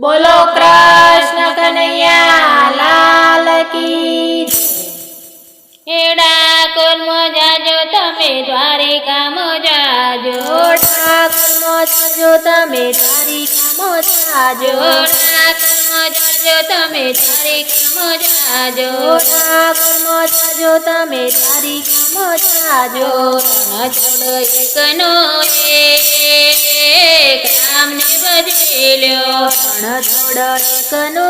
બોલો કૃષ્ણ કનૈયા લાલ કી એડા કોલમ જાજો તમે દ્વારિકામાં જાજો ઠાકોર જાજો તમે દ્વારિકામાં જાજો ઠાકોરમાં જાજો તમે દ્વારિકામાં જાજો ઠાકોર જાજો તમે દ્વારિકામાં જાજો રણ છોડ એકનો એક રામને ભજી લ્યો રણ છોડ એકનો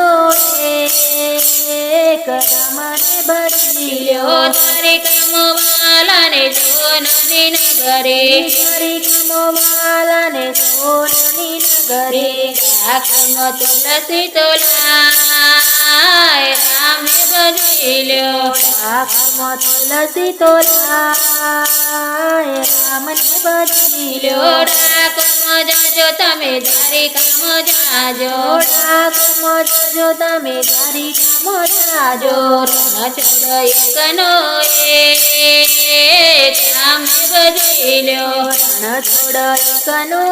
એક રામને ભજી લ્યો દ્વારિકામાં વાલાને સોનાની નગરે દ્વારિકામાં વાલાને સોનાની નગરે રાખમાં તુલસી તોલાય રામને ભજી લ્યો રાખમાં તુલસી તોલાય રામને ભજી લ્યો ઠાકોરમાં જાજો તમે દ્વારિકામાં જાજો ઠાકોર જાજો તમે દ્વારિકામાં જાજો રણ છોડ એકનો એક રામને ભજી લ્યો રણ છોડ એકનો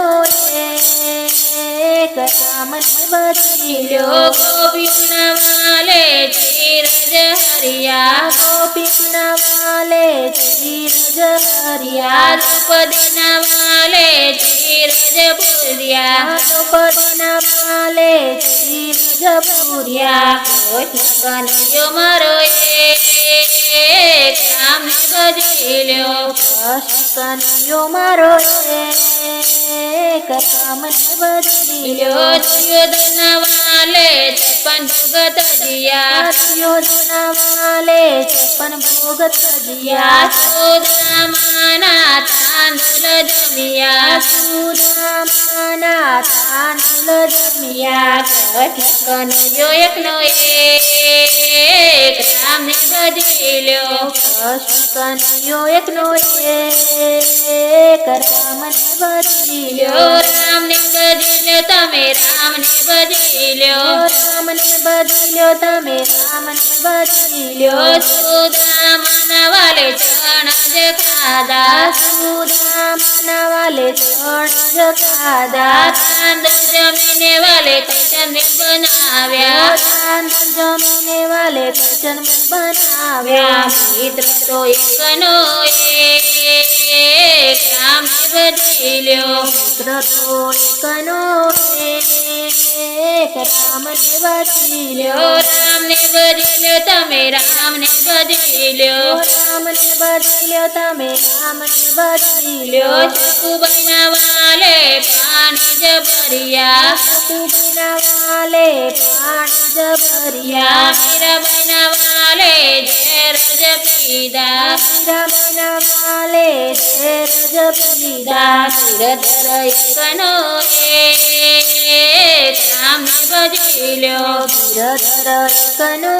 એક રામને ભજી લ્યો ગોપીના વાલે ધીરજ હરિયા ગોપીના વાલે ધીરજ હરિયા દ્રૌપદીના વાલે ધીરજ પૂર્યા દ્રૌપદીના વાલે ધીરજ પૂર્યા કૃષ્ણ કનૈયો મારો એક રામને ભજી લ્યો કૃષ્ણ કનૈયો મારો એક રામને ભજી લ્યો દુર્યોધન વાલે 56 ભગત દિયા દુર્યોધન વાલે 56 ભોગ તજિયા સુદામાના તાંદુલ જમિયા સુદામાના તાંદુલ જમિયા કૃષ્ણ કનૈયો એકનો એક રામને ભજી લ્યો કૃષ્ણ કનૈયો એકનો એક રામને ભજી લ્યો રામને ભજી લ્યો તમે રામને ભજી લ્યો રામને ભજી લ્યો તમે રામને ભજી લ્યો સુદામાના વાલે ચણા જ ખાધા સુદામાના વાલે ચણ જ ખાધા તાંદુલ જમીને વાલે કચન બનાવ્યા તાંદુલ જમીને વાલે ભજન બનાવ્યા મિત્ર તો એકનો એક રામને ભજી લ્યો મિત્ર તો એકનો એક રામને ભજી લ્યો રામને ભજી લ્યો તમે રામને ભજી લ્યો રામને ભજી લ્યો તમે રામને ભજી લ્યો શકુબાઈના વાલે પાણી જ ભર્યા શકુબાઈના વાલે પાણી જ ભર્યા મીરાબાઈના વાલે ઝેર જ પીધા મીરાબાઈના વાલે ઝેર જ પીધા ધીરધર એકનો એક રામને ભજી લ્યો ધીરધર એકનો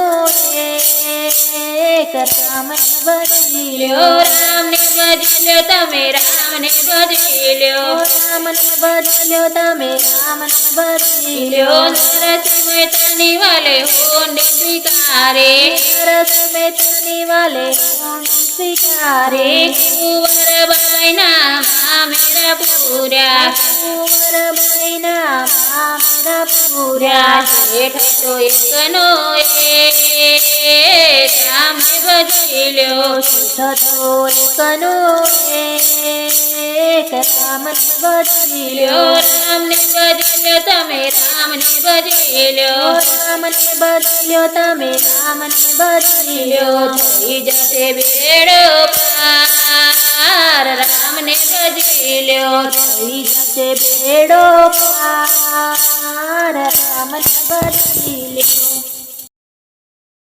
એક રામને ભજી લ્યો રામને ભજી લ્યો તમે રામને ભજી લ્યો રામને ભજી લ્યો તમે રામને ભજી લ્યો નરસિંહ મહેતાની વાલે હોંડી સ્વીકારે નરસ મહેતાની વાલે હોંડી સ્વીકારે કુંવર બાબાઈના મામેરા પૂર્યા કુંવરબાઈના મામેરા પૂર્યા શેઠ તો એકનો એક રામને ભજી લ્યો થતો એકનો એક રામને ભજી લ્યો રામને ભજી લ્યો તમે રામને ભજી લ્યો રામને ભજી લ્યો તમે રામને ભજી લ્યો થઈ જશે બેડો પાર રામને ભજી લ્યો થઈ જશે બેડો પાર રામને ભજી